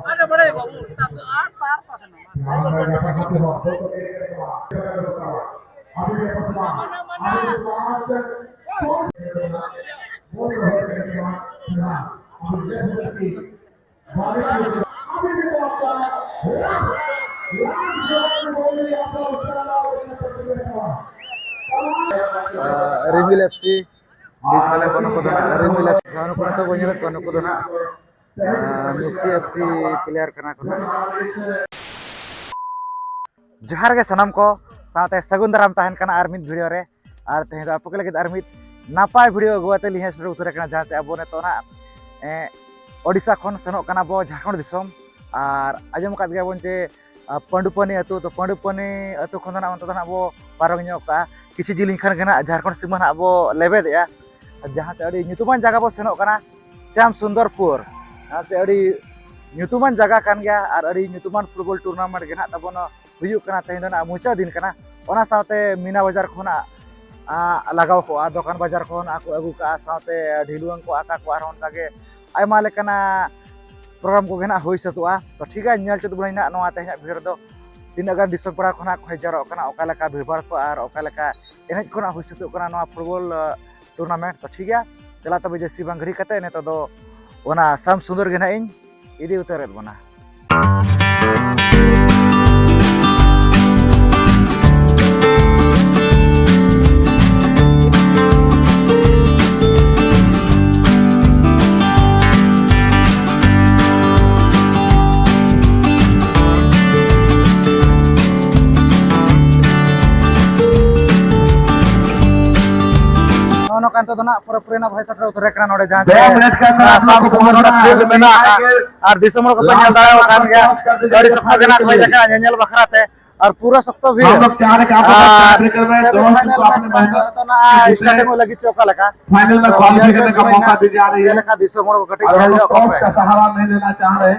अरे बड़े बाबू आठ पार पास Rimil FC di kala kono kono Rimil FC kono kono to banyak kono kono na Misti FC player kana kono Johar ge sanam ko साथ सगुन दाराम तहन कना are मिद video रे are तेहे दो आपको लगे आर मिद नापाय वीडियो गुआते लिहे शुरू उतरे कना जहां से अबो ने तो ना ओडिसा खन सनो कना बो झारखंड दिसम आर आजम काद गे बोन जे पंडुपनी अतु तो पंडुपनी अतु खन ना तो ना बो पारंग ᱧᱚᱜ का किसी जिलिंग खान गना झारखंड सीमा ना बो लेबे दे जहां से अडी ᱧᱩᱛᱩᱢᱟᱱ जगह बो सेनो कना श्याम सुंदरपुर से अडी ᱧᱩᱛᱩᱢᱟᱱ जगह कान गया आर अडी ᱧᱩᱛᱩᱢᱟन फुटबॉल टूर्नामेंट गना तबोन हुयुक कना तेहे दो ना मुचा दिन कना ओना साथे मीना बाजार खोना लगाव को दुकान बाजार खोन आको अगु का साथे ढिलुआं को आका को आर ओनका गे आयमा लेकना प्रोग्राम को गेना होई सतुआ तो ठीक है नेल चत बुलाइना नोआ तेहे भिडियो दो तीन अगन दिसम पड़ा खोना को हजारो कना ओका लेका भिरबार को आर ओका लेका एनेज खोना होई सतु कना नोआ फुटबॉल टूर्नामेंट तो ठीक है चला तबे जस्ती बांगरी कते ने तो दो ओना साम सुंदर गेना इन इदी उतरेत बना kan to na pura pura na bhai satra utare kana node jahan 2 minute ka sam sumar node field mena ar disomor ko nyal dara kan gaya gadi sapna gana bhai jaka nyal bakhra te और पूरा सख्तो भी हम लोग चाह रहे कि आप ट्रिकल में दोस्त को अपने मेहनत तो ना स्टार्टिंग में लगी चौका लगा फाइनल में क्वालिफाई करने का मौका दी जा रही है लगा दिसमर को कटी का सहारा नहीं लेना चाह रहे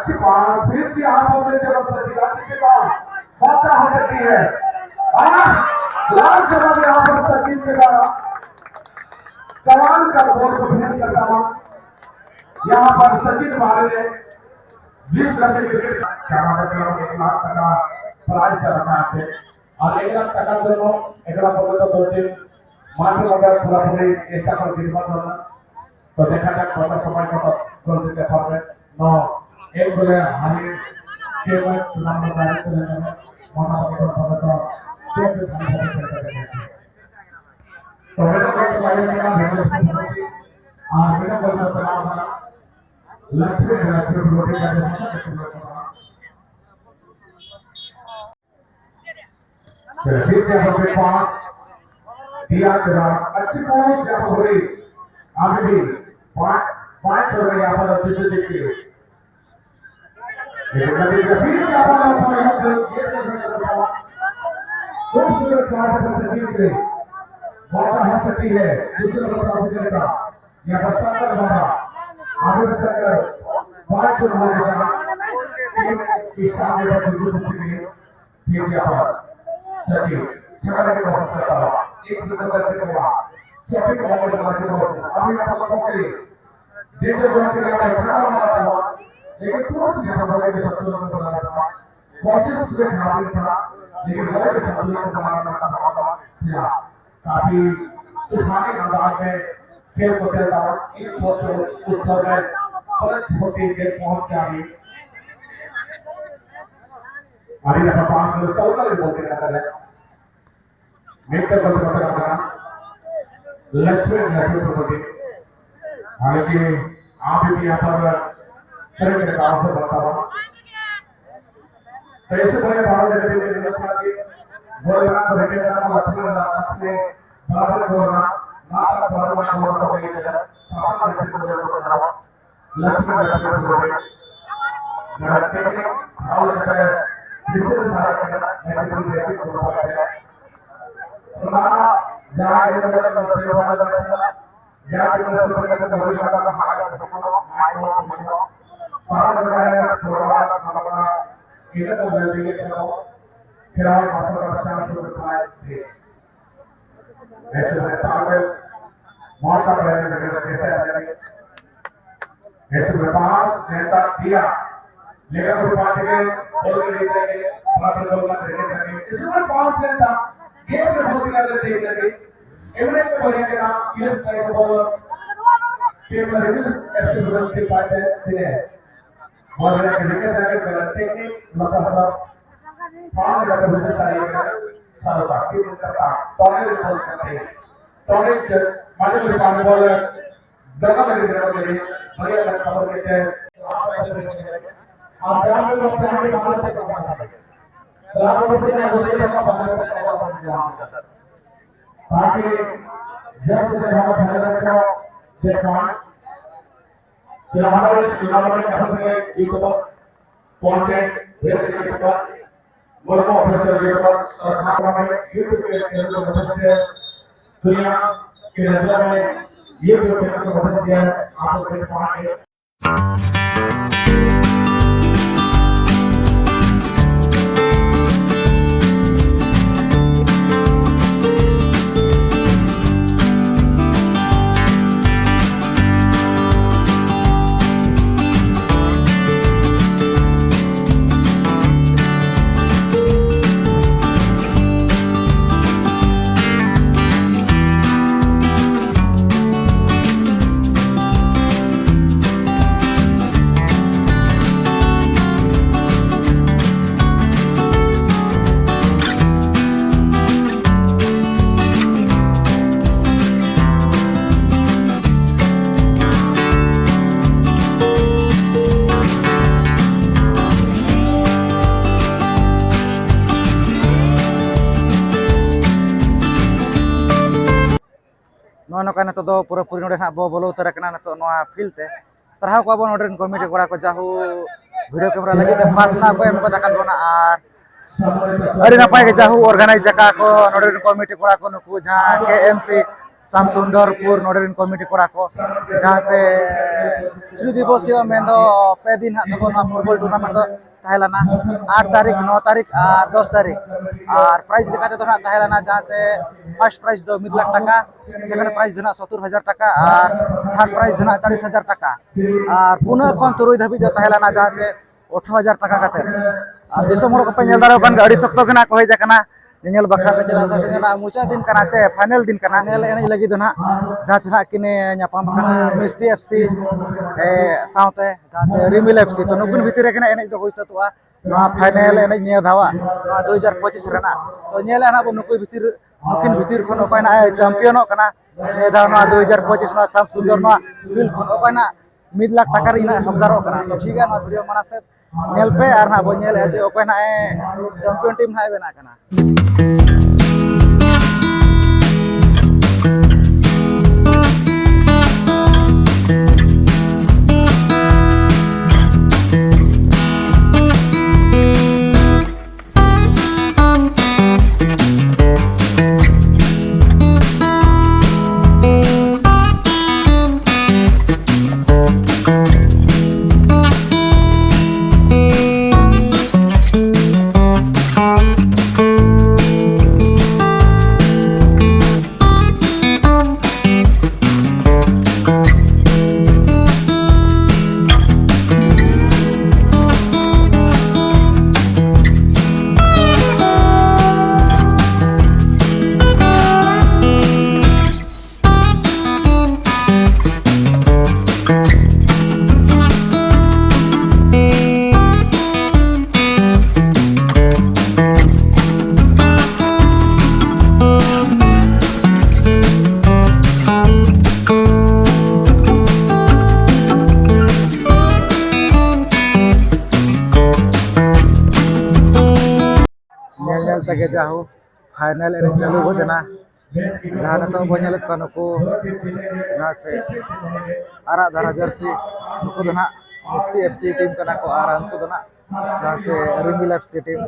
अच्छी बात फिर से आप अपने तरफ से अच्छी बात मौका हो सकती है लाल जवाब यहाँ पर सचिन के द्वारा कमाल का बॉल को फिनिश करता हुआ यहाँ पर सचिन मारे ने जिस तरह से क्रिकेट क्या मतलब 1 लाख टका प्राइज का रखा है और 1 लाख टका दोनों एक लाख बोले तो 2 टीम मात्र अगर पूरा पूरी चेष्टा कर गिरबान होना तो देखा जाए कौन समय को गोल देते फॉर्मेट नो एक बोले हमें केवल नंबर डायरेक्ट करने में मौका पकड़ पकड़ तो फिर तो मेरा कोच वाले का भेजो मेरा कोच का सलाम वाला लक्ष्य रोटी का चलो फिर से अपने पास दिया तेरा अच्छी पहुंच यहाँ पर हो रही आगे भी 5 हो गए यहाँ पर दूसरे देखिए फिर से आप खूबसूरत क्लास पर सचिन के मौका हो सकती है दूसरे नंबर पर करेगा यहाँ पर संकर बाबा आगे संकर 5 नंबर के साथ इस काम में बहुत फिर से आप सचिन छक्का के कोशिश करता है एक नंबर से करेगा सभी को मौका देने की कोशिश अभी आप लोगों के लिए देखो जो कि आप खड़ा मारता है लेकिन थोड़ा सा यहाँ पर के संतुलन को बनाना था कोशिश से खराब था लेकिन बॉल के संतुलन को बनाना था काफी उठाने अंदाज में खेल को चलता है इस पोस्ट उस समय पलट होती है पहुंच जा रही Hari dapat pass dari Saul kali bola kita ada. Mereka kalau kita katakan Lakshmi property हालांकि आप भी यहाँ पर तरह के काम से बनता हुआ कैसे बड़े भारत के लिए निर्माण की बोले ना बड़े के नाम लक्ष्मी अपने भारत को ना नाता भारत में शोध करने के लिए सामान के लिए बोले तो ना लक्ष्मी प्रॉपर्टी भारत के और के बिजनेस सारा के ना मैं भी ऐसे प्रॉपर्टी है हमारा जहाँ ये मतलब सेवा वाला है जहाँ ये मतलब सेवा का बड़ी बात है हमारा सबको माइंड में मिलो सारा बड़ा प्रोग्राम हमारा किधर को जल्दी के चलो फिर और भाषा का शांत हो जाए थे ऐसे में ताकत मौत का प्रयास करते हैं ऐसे में पास नेता दिया लेकिन वो पार्टी के बोल के लेते हैं बात बोलना चाहिए इसमें पास नेता ये तो बहुत ही ज्यादा देख लगे एवरे को बोले कि नाम ये तरह को बोलो कि मरीज ऐसे बदलते पाते हैं और ये कहते हैं कि गलती की मतलब पांच लग बजे सारी सारा बाकी करता टॉनिक बोल करते हैं टॉनिक माने को पानी बोल दवा लगे दे बढ़िया लग खबर देते हैं आप ग्राम में लोग से हमारे बात करते हैं ग्राम में से बोलते हैं का बंद ताकि जब से हमारा फैसला को देखा कि हमारे चुनाव में कहां से यूट्यूबर्स कंटेंट भेज के पास वर्क ऑफिसर के पास सरकार में यूट्यूब के मदद से दुनिया के नजर में ये जो के मदद से आप देख पाएंगे नौका नित पूरा पूरी नोडे ना बो बोलो उतर नित फील्ड ते साराव को नोडे कमिटी कोड़ा को जाहू वीडियो कैमरा लगे पास ना को एम को दाका बना और अरे नपाय के जाहू ऑर्गेनाइज जका को नोडे कमिटी कोड़ा को नुकु जहां केएमसी सामसुंदरपुर नोडे कमिटी कोड़ा को जहां से श्री दिवसीय मेंदो पे दिन हाथ को फुटबॉल टूर्नामेंट तहलाना 8 तारीख 9 तारीख और 10 तारीख और प्राइज लेकाते तो तहलाना जहां से फर्स्ट प्राइज दो 1 लाख टाका सेकंड प्राइज जना 70,000 टाका और थर्ड प्राइज जना 40,000 टाका और पुनः खन तुरुई धाबी जो तहलाना जहां से 18,000 टाका काते और दिसो मोर को पे नेल दारो बन गाड़ी सकतो कना को हेज कना नेल बखरा के चला से जना मुचा दिन कना से फाइनल दिन कना नेल एने लगी दो ना जहां छना किने न्यापाम कना मिस्ती एफसी ए साउते जहां से रिमिल एफसी तो नुकुन भितर कना एने दो होई सतुआ फाइनल एने निया धावा 2025 रेना तो नेल ना नुकुन भितर नुकिन भितर खन ओकना चैंपियन कना ने दाव 2025 ना साम सुंदर ना फील्ड खन ओकना 1 लाख टाका रिना हकदारो कना तो ठीक है ना वीडियो मना से नेल पे और ना बो नेल जे ओकना चैंपियन टीम ना बेना कना tege jahu final ini chalu go dena jahana to bo nyelet ko nuku na se ara dara jersey nuku dena Musti FC tim kana ko ara nuku dena jahana se Ringil FC tim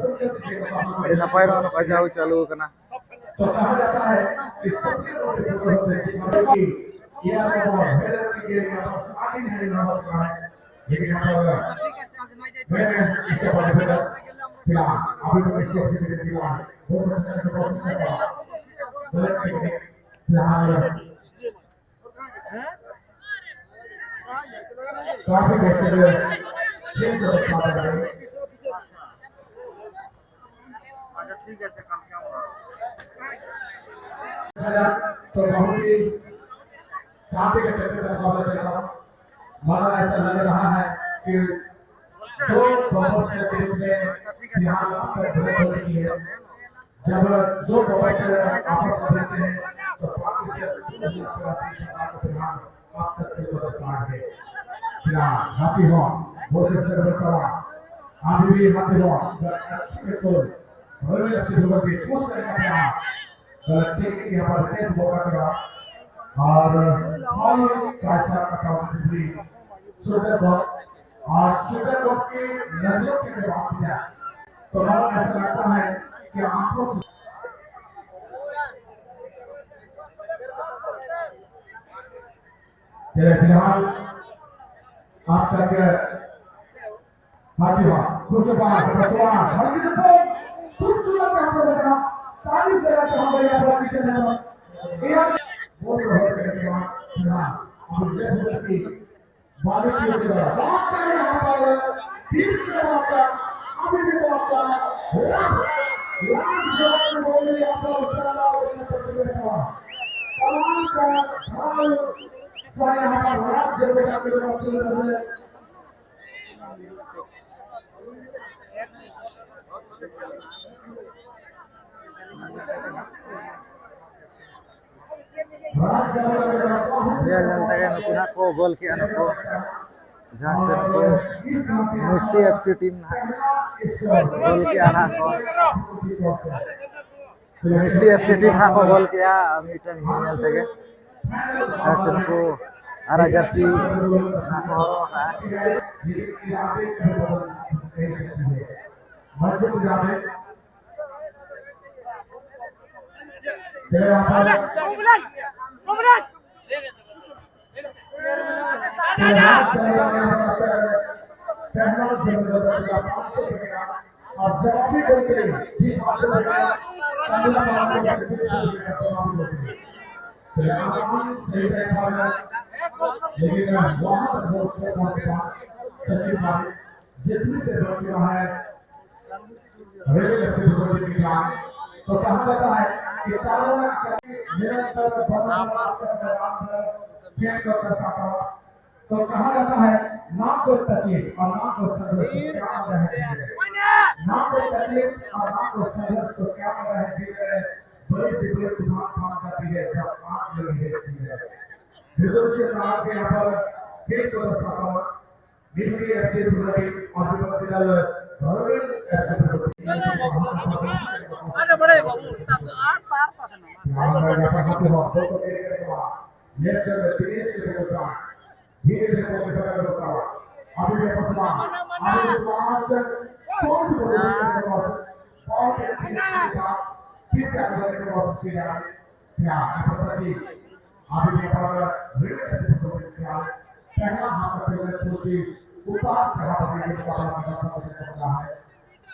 adi napai no nuku jahu chalu kana तो कहा जाता है कि सबसे बड़े होते हैं कि यह तो हेडर के लिए यहाँ पर आगे नहीं रहा है लेकिन यहाँ पर मैंने इसके बाद हेडर क्या अभी तो इसके अच्छे से दिया है बहुत अच्छा का कोशिश कर रहा है गलत टेक्निक यहाँ काफी बेहतर गेम को दिखा रहा है ठीक है कल क्या होगा तो बहुत ही काफी के चक्कर का मुकाबला चल रहा है माना ऐसा लग रहा है कि दो बॉक्स के बीच में यहाँ पर बहुत होती है जब दो बॉक्स आपस में भिड़ते हैं तो काफी से आप तक के जो साथ है क्या हैप्पी हो बहुत इस तरह का आप भी हैप्पी हो अच्छे को बड़े अच्छे लोगों की कोशिश करने का गलती की हमारे देश मौका करा और कैसा अकाउंटेबली सुपर बॉल और सुपर बॉल की नजरों के जवाब दिया तो हमें ऐसा लगता है कि आंखों से फिलहाल आपका क्या हाथी हुआ दूसरे पास हल्की से खूबसूरत यहाँ पर बचा तारीफ करना चाहूंगा यहाँ पर किसी ने बहुत बहुत धन्यवाद और जबरदस्ती बालिक की तरह आपका यहाँ पर फिर से आपका अभी भी आपका लास्ट जवाब बोले आपका उसका तमाम का भाव सारे यहाँ पर लास्ट जवाब के लिए dia jangan tanya nuku nako gol ki anuku jahana se nuku Musti FC tim gol ki anak ko Musti FC tim nako gol ki ya mitang hinel tege jahana se nuku ara jersey nako ka जितने से बच रहा है तो कहा जाता है कि निरंतर तो कहा जाता है ना कोई तकलीफ और ना कोई संघर्ष ना कोई तकलीफ और ना कोई संघर्ष तो क्या है बड़े से बड़े तूफान पान जाती है जब आग लगी है विदेशी कहा के यहाँ पर खेल को दर्शाता हुआ इसलिए अच्छे सुनते और विपक्षी दल अरे बड़े बाबू आठ पार पास ना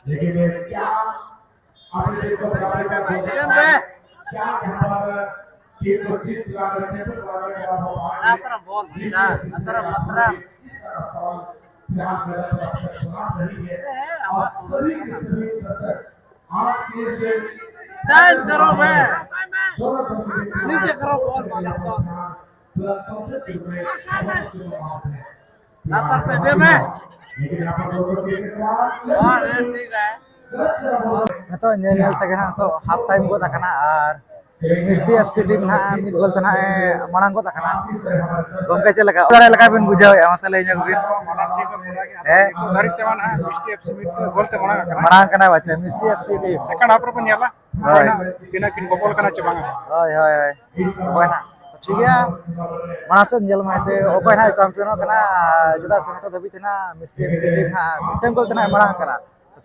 लेकिन क्या आपने देखो बराबर का क्या यहाँ पर टीम को जीत दिलाने चैंपियन बनाने का अंतर बॉल अंतर मात्रा इस तरह सवाल ध्यान मेरा तरफ सुना रही है और सभी के सभी दर्शक आज के से साइड करो बे दोनों नीचे करो बॉल मारो तुरंत सबसे पहले अंतर ते दे में लेकिन यहाँ पर दोनों के हां ठीक है Ito nyel tege na to half time go takana ar Misty FC team ना मिद गोल तना मांग गोत kana gomke ᱪᱮᱫ ᱞᱮᱠᱟ ᱚᱠᱟᱨᱮ ᱞᱮᱠᱟ ᱵᱤᱱ ᱵᱩᱡᱷᱟᱹᱣᱮᱜᱼᱟ ᱢᱟᱥᱮ ᱞᱟᱹᱭ ᱧᱚᱜ ᱵᱤᱱ ᱢᱟᱲᱟᱝ ᱠᱟᱱᱟ ᱵᱟᱪᱮ ᱢᱤᱥᱴᱤ ᱮफᱥᱤ ᱴᱤᱢ सेकंड हाफ ᱨᱮᱵᱚᱱ ᱧᱮᱞᱟ ᱛᱤᱱᱟᱹᱜ ᱠᱤᱱ ᱜᱚᱯᱚᱞ ᱠᱟᱱᱟ ᱪᱮ ᱵᱟᱝᱟ ᱦᱳᱭ ᱦᱳᱭ ᱦᱳᱭ ᱚᱠᱚᱭ ᱱᱟ ᱴᱷᱤक गया माना से जेल में से ओपन है चैंपियन कना जदा से तो दबी तना मिस्टी एफसी टीम ना मिटन गोल तना मांग कना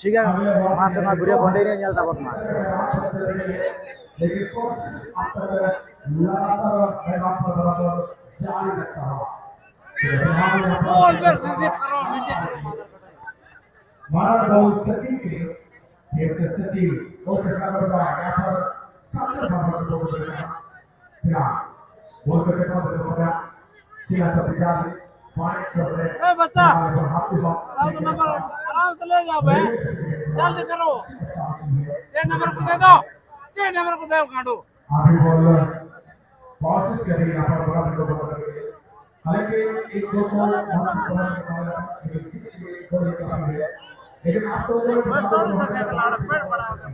ठीक है माना से ना वीडियो कंटिन्यू नेल ताबन मा लेकिन कोशिश आपका लगातार मैदान पर बराबर जारी रखता है बॉल पे रिसीव करो नीचे करो मारा बॉल सचिन के लिए फिर से सचिन और कितना बड़ा यहाँ पर सामने भाग को देखा क्या बॉल को कितना बड़ा सीधा चपटा पानी चपटे ए बच्चा हाथ पे आओ तो नंबर आराम से ले जाओ बे जल्दी करो ये नंबर को दे दो ये नंबर को दे काटो अभी बॉल कोशिश करेंगे यहाँ पर बड़ा विकेट बना के हालांकि एक दो को लेकिन आप तो बस थोड़ी सा क्या लाड़ पेड़ बड़ा हो गया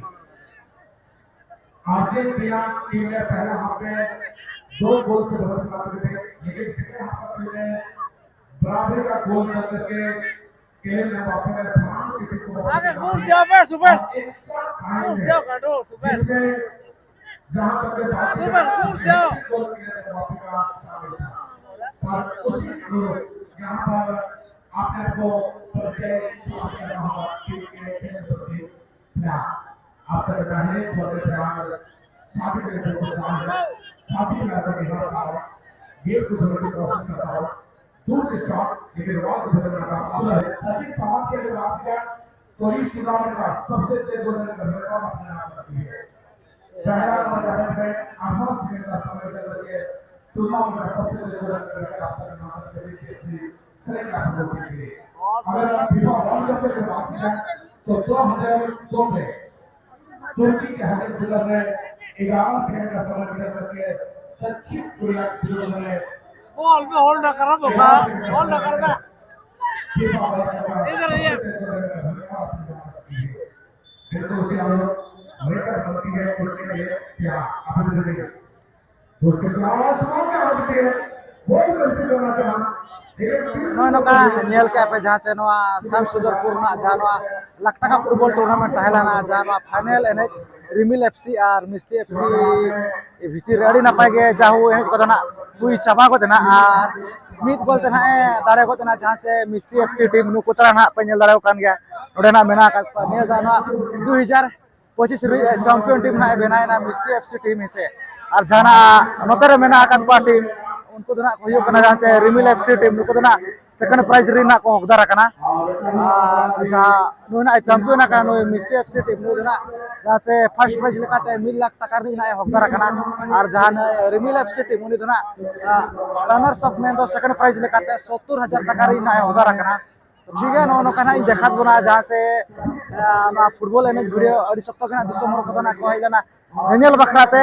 अर्जेंटीना टीम ने पहला हाफ में 2 गोल से बढ़त प्राप्त थे लेकिन सेकंड हाफ में बराबरी का गोल करके केएल एम्बाप्पे ने फ्रांस की टीम को आगे कूद जाओ बे सुबह कूद जाओ काटो सुबह जहां तक सुबह कूद जाओ गोल किया एम्बाप्पे का शामिल था पर उसी यहाँ पर आपने को परिचय स्थापित करना होगा टीम के खेल प्रति प्यार आपका पहले छोटे प्यार साथी के को साथी प्यार का इजहार था गेम को धोने की कोशिश करता हो दूर से शॉट लेकिन रॉक बदलने का अवसर है सचिन सावंत की अगर बात किया तो इस टूर्नामेंट का सबसे तेज गोल करने का रिकॉर्ड अपने नाम रखी है पहला नंबर है 8 सेकंड का समय करके टूर्नामेंट का सबसे तेज गोल करने का अपने नाम रखी सही का होती है अगर फीफा वर्ल्ड कप की बात करें तो 2002 में तुर्की के हेडर ने 11 सेकंड का समय करके दक्षिण कोरिया के विरुद्ध में बॉल पे होल्ड करो बाबा होल्ड कर बे इधर ये बिल्कुल उसी हम लेकर बनती है तुर्की के लिए क्या अभिनंदन है उसके अलावा समझ क्या हो सकती है बहुत कैसे करना चाहना नोय नोका नेल के पे जहां से नोआ शामसुदरपुर ना जहां लाख टाका फुटबॉल टूर्नामेंट तहलाना जहां फाइनल एने रिमिल एफसी और मिस्टी एफसी भिती रेडी ना पागे जाहु एने को ना हुई चाबा को देना और मित गोल तना दाड़े को तना जहां से मिस्टी एफसी टीम नु कुतरा ना पे नेल दाड़े कान गया ओडे ना मेना का ने जाना 2025 चैंपियन टीम ना बेनाय ना मिस्टी एफसी टीम से और जाना नोतरे मेना का टीम उनको तो ना कोई कना जहां से रिमिल एफसी टीम नुको तो ना सेकंड प्राइज री ना को हकदार कना जहां नु ना चैंपियन का नु मिस्टी एफसी टीम नु ना जहां से फर्स्ट प्राइज लेकाते 1 लाख टाका री ना हकदार कना और जहां रिमिल एफसी टीम उनी तो ना रनर्स अप में तो सेकंड प्राइज लेकाते 70000 टाका री ना हकदार कना तो ठीक है नो कना देखा बना जहां से ना फुटबॉल एने वीडियो अड़ी सप्त कना दिसम को तो ना कहैला नेल बखराते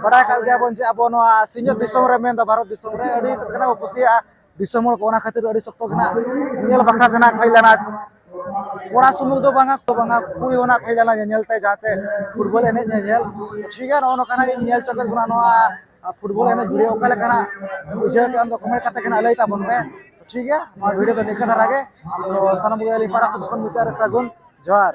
बड़ा का गया बन से अब नोआ सिंजत दिसम रे मेन भारत दिसम रे अड़ी कना खुशिया दिसम को ना खातिर अड़ी सप्त कना नेल बखराते ना कहैला कोड़ा सुमुग दो बांगा कुड़ी होना कहैला नेलते जहां से फुटबॉल एने नेल ठीक है नो कना नेल चकत बना नोआ फुटबॉल एने वीडियो ओकले कना बुझे के अंदर कमेंट करते कना लैता बन पे ठीक है वीडियो तो निकल रहा है तो सनम गली पाड़ा से दुकान विचार सगुन जोहार